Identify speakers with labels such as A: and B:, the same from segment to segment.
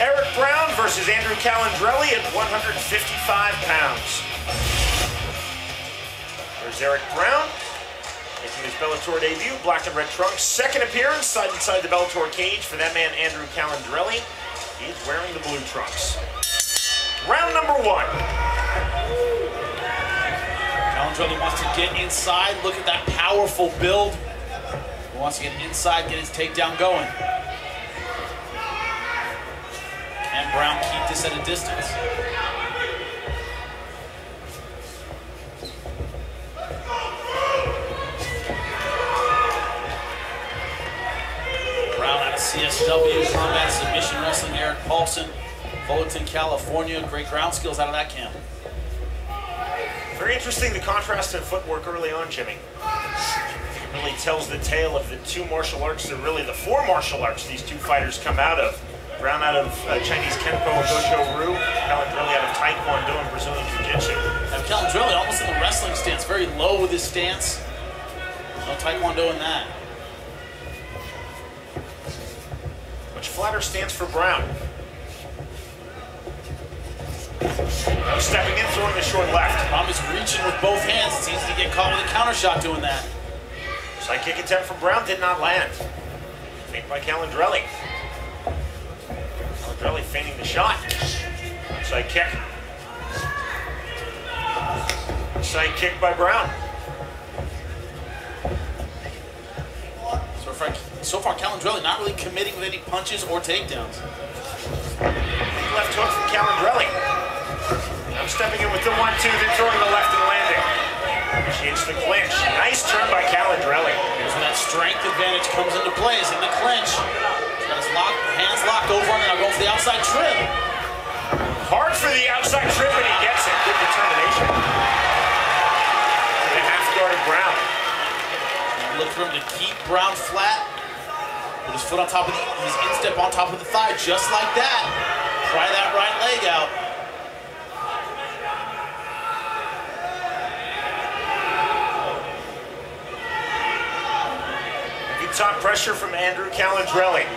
A: Eric Brown versus Andrew Calandrelli at 155 pounds. There's Eric Brown, making his Bellator debut, black and red trunks. Second appearance, side inside the Bellator cage for that man, Andrew Calandrelli. He's wearing the blue trunks. Round number one.
B: Calandrelli wants to get inside. Look at that powerful build. He wants to get inside, get his takedown going. Can Brown keep this at a distance? Brown out of CSW, Combat Submission Wrestling, Eric Paulson, Fullerton, California. Great ground skills out of that camp.
A: Very interesting, the contrast in footwork early on, Jimmy. It really tells the tale of the two martial arts, and really the four martial arts these two fighters come out of. Brown out of Chinese Kenpo and Gojo Ryu, Calandrelli out of Taekwondo and Brazilian Jiu-Jitsu.
B: And Calandrelli almost in the wrestling stance, very low with his stance. No Taekwondo in that.
A: Much flatter stance for Brown. Now stepping in, throwing the short left.
B: Brown is reaching with both hands. It's easy to get caught with a counter shot doing that.
A: Side kick attempt from Brown did not land. Feint by Calandrelli. Calandrelli feigning the shot. Side kick. Side kick by Brown.
B: So far, Calandrelli not really committing with any punches or takedowns.
A: Left hook from Calandrelli. Now stepping in with the 1-2, then throwing the left and landing. Initiates the clinch. Nice turn by Calandrelli.
B: Here's where that strength advantage comes into play. Is in the clinch. He's got his hands locked over him, and now going for the outside trip.
A: Hard for the outside trip, and he gets it. Good determination. To the half guard of Brown.
B: Look for him to keep Brown flat. Put his foot on top of his instep on top of the thigh, just like that. Try that right leg out.
A: Good top pressure from Andrew Calandrelli.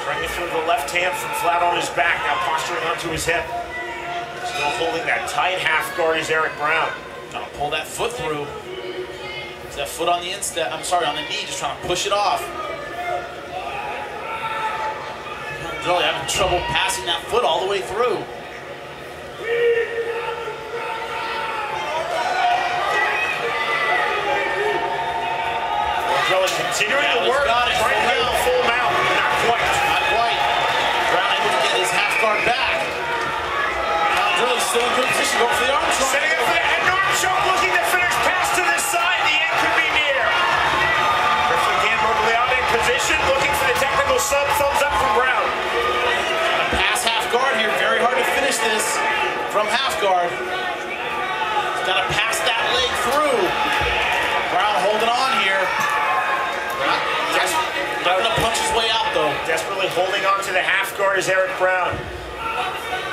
A: Trying to throw the left hand from flat on his back, now posturing onto his hip. Still holding that tight half guard is Eric Brown.
B: Trying to pull that foot through. Is that foot on the instep? I'm sorry, on the knee, just trying to push it off. Really having trouble passing that foot all the way through.
A: Calandrelli continuing to work, trying to get the full mount. Not quite.
B: Not quite. Brown able to get his half guard back. Calandrelli still in good position, going for the arm choke.
A: Setting up for the head and arm choke, looking to finish pass to this side. The end could be near. Griffin again, Morgliata in position, looking for the technical sub. Thumbs up from Brown.
B: Pass half guard here, very hard to finish this from half guard. He's got to pass that leg through. Brown holding on here. Not going to punch his way out though.
A: Desperately holding on to the half guard is Eric Brown.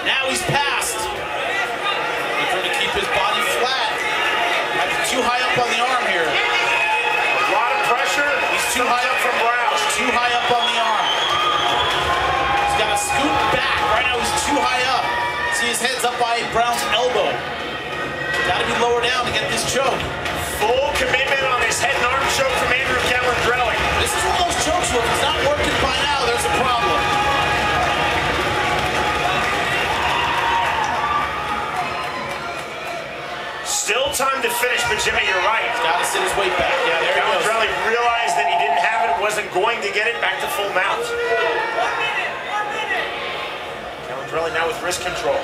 B: Now he's passed. Looking to keep his body flat. Might be too high up on the arm here.
A: A lot of pressure.
B: He's too high up from Brown. He's too high up on the arm. He's got to scoot back. Right now he's too high up. See his head's up by Brown's elbow. Got to be lower down to get this choke.
A: Full commitment on his head and arm choke from Andrew Calandrelli.
B: This is one of those chokes where if it's not working by now, there's a problem.
A: Still time to finish, but Jimmy, you're right.
B: He's got to sit his weight back. Yeah, there he goes.
A: Calandrelli realized that he didn't have it, wasn't going to get it back to full mount. Calandrelli now with wrist control.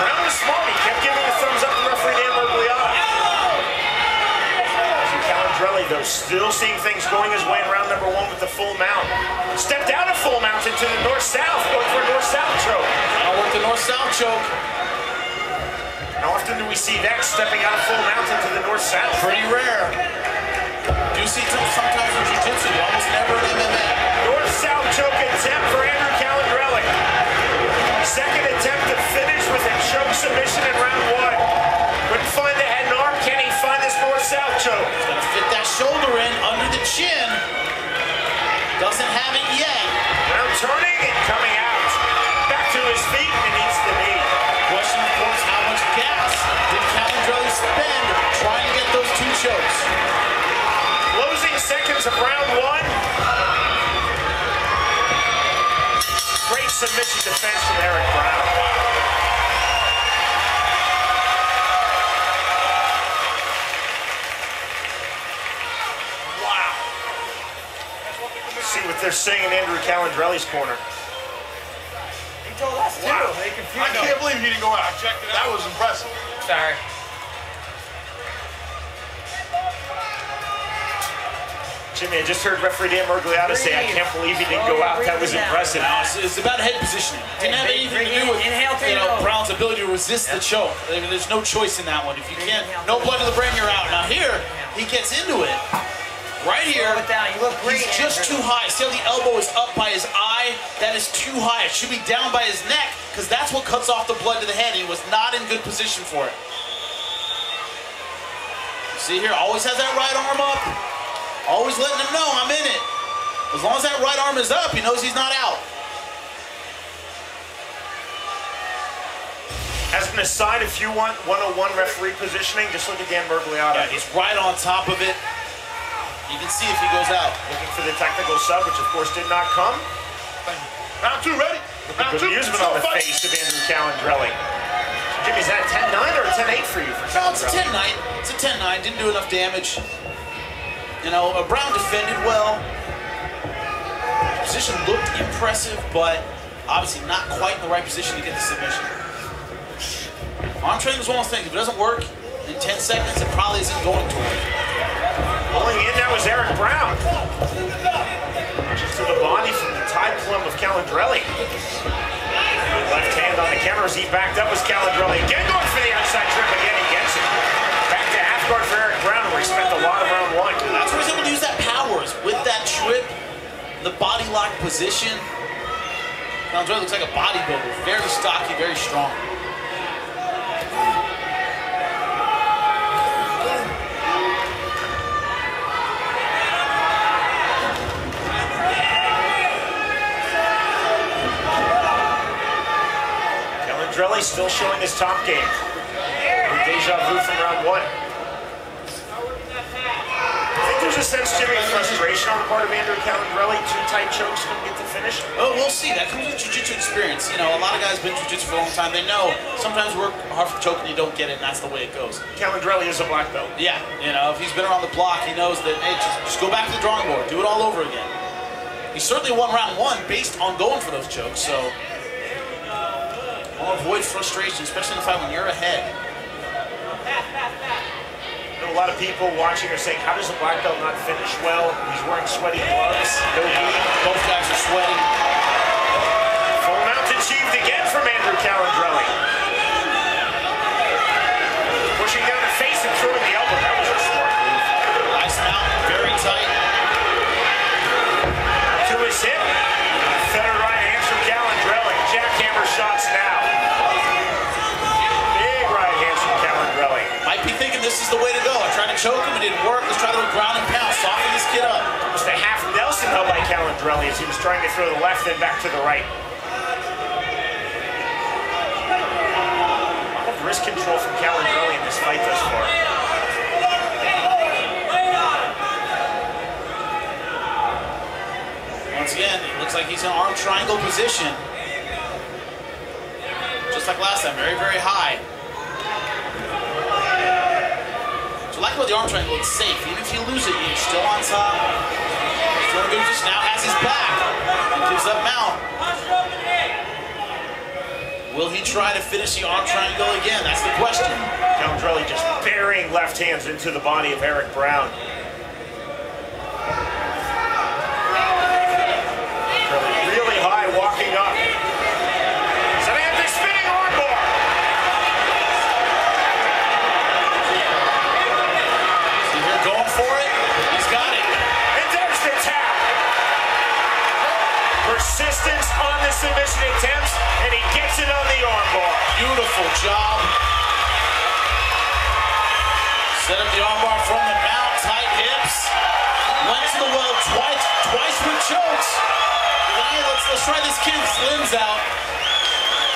A: Brown was smart. He kept giving the thumbs up to referee Dan Morgliata. Calandrelli, though, still seeing things going his way in round number one with the full mount. Stepped out of full mount into the north-south, going for a north-south choke.
B: I'll work the north-south choke.
A: How often do we see that stepping out of full mount into the north-south?
B: Pretty rare. Do see sometimes in jiu-jitsu, but almost never in MMA.
A: North-south choke attempt for Andrew Calandrelli. Second attempt to finish with a choke submission in round one. Couldn't find the head and arm. Can he find this north-south choke?
B: He's going to fit that shoulder in under the chin. Doesn't have it yet.
A: Brown turning and coming out. Back to his feet and needs the knee.
B: Question, of course, how much gas did Calandrelli spend trying to get those 2 chokes?
A: Closing seconds of round 1. Great submission defense from Eric Brown. Wow. See what they're saying in Andrew Calandrelli's corner.
C: He told us too.
A: Wow.
C: They confused
D: I can't believe he didn't go out. I checked it out. That was impressive.
C: Sorry.
A: Jimmy, I just heard referee Dan Mergliotta say, I can't believe he didn't go out. That was impressive.
B: No, it's about head positioning. Didn't have anything to do with Brown's ability to resist the choke. I mean, there's no choice in that one. If you can't, no blood to the brain, you're out. Now here, he gets into it. Right here, he's just too high. See how the elbow is up by his eye? That is too high. It should be down by his neck, because that's what cuts off the blood to the head. He was not in good position for it. See here, always has that right arm up. Always letting him know, I'm in it. As long as that right arm is up, he knows he's not out.
A: As an aside, if you want 101 referee positioning, just look at Dan Mergliotta.
B: Yeah, he's right on top of it. You can see if he goes out.
A: Looking for the technical sub, which of course did not come.
D: Round 2, ready? Round 2.
A: Amusement on the face of Andrew Calandrelli. Jimmy, is that a 10-9 or a 10-8 for you?
B: No, it's a 10-9. It's a 10-9. Didn't do enough damage. You know, Brown defended well. Position looked impressive, but obviously not quite in the right position to get the submission. Arm training is one of those things. If it doesn't work in 10 seconds, it probably isn't going to work.
A: Pulling in now is Eric Brown. Just to the body from the tie plum of Calandrelli. Left hand on the counter as he backed up was Calandrelli. Again going for the outside trip. Again, he gets it. Back to half guard for Eric Brown, where he spent a lot of round 1.
B: That's where he's able to use that power, is with that trip, the body lock position. Calandrelli looks like a bodybuilder. Very stocky, very strong.
A: Calandrelli still showing his top game. Deja vu from round 1. I think there's a sense, Jimmy, of frustration on the part of Andrew Calandrelli. 2 tight chokes couldn't get the finish.
B: Oh, we'll see. That comes with jiu-jitsu experience. You know, a lot of guys have been jiu-jitsu for a long time. They know sometimes work hard for choking, you don't get it, and that's the way it goes.
A: Calandrelli is a black belt.
B: Yeah, you know, if he's been around the block, he knows that, hey, just go back to the drawing board. Do it all over again. He certainly won round 1 based on going for those chokes, so I'll avoid frustration, especially in the fight when you're ahead.
A: A lot of people watching are saying, how does a black belt not finish well? He's wearing sweaty gloves. No heat.
B: Both guys are sweating.
A: Full mount achieved again from Andrew Calandrelli. Pushing down the face and throwing the elbow. That was a smart move.
B: Nice mount, very tight.
A: To his hip. Feather right hands from Calandrelli. Jackhammer shots now. Big right hands from Calandrelli.
B: Might be thinking this is the way to go. I tried to choke him, it didn't work. Let's try to ground and pound, soften this kid up.
A: Almost a half Nelson held by Calandrelli as he was trying to throw the left and back to the right. A lot of wrist control from Calandrelli in this fight thus far.
B: Once again, it looks like he's in arm triangle position. Just like last time, very, very high. So like about the arm triangle, it's safe. Even if you lose it, you're still on top. Still in good position. Now has his back and gives up mount. Will he try to finish the arm triangle again? That's the question.
A: Calandrelli just burying left hands into the body of Eric Brown. Really high, walking up. Setting up the spinning armbar.
B: See here, going for it. He's got it.
A: And there's the tap. Persistence on the submission attempts, and he gets it on the armbar.
B: Beautiful job. Set up the armbar from the mount, tight hips. Went to the well twice with choke. let's try this kid's limbs out.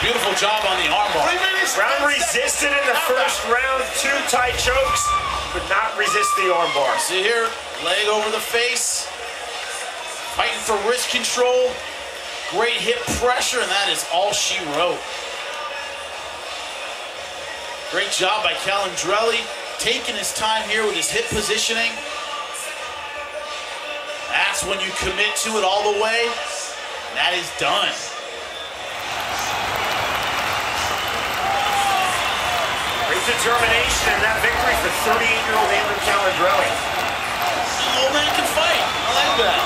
B: Beautiful job on the armbar.
A: Brown resisted in the first round, 2 tight chokes, but not resist the armbar.
B: See here, leg over the face. Fighting for wrist control. Great hip pressure, and that is all she wrote. Great job by Calandrelli, taking his time here with his hip positioning. That's when you commit to it all the way, and that is done.
A: Great determination and that victory for 38-year-old Andrew Calandrelli.
B: The old man can fight. I like that.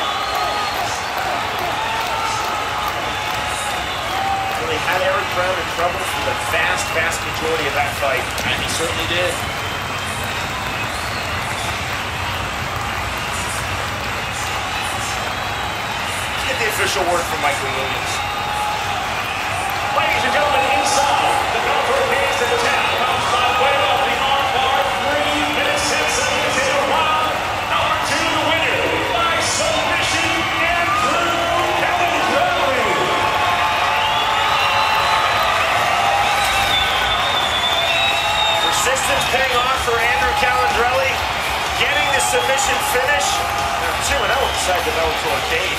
A: Really had Eric Brown in trouble for the vast majority of that fight.
B: And he certainly did.
A: Let's get the official word from Michael Williams.
E: Ladies and gentlemen, inside the Velcro cage of the town comes by way of the armbar, 3 minutes and 7 seconds in a round. Number 2, the winner by submission, Andrew Calandrelli.
A: Persistence paying off for Andrew Calandrelli, getting the submission finish. Now 2-0 inside the Velcro cage.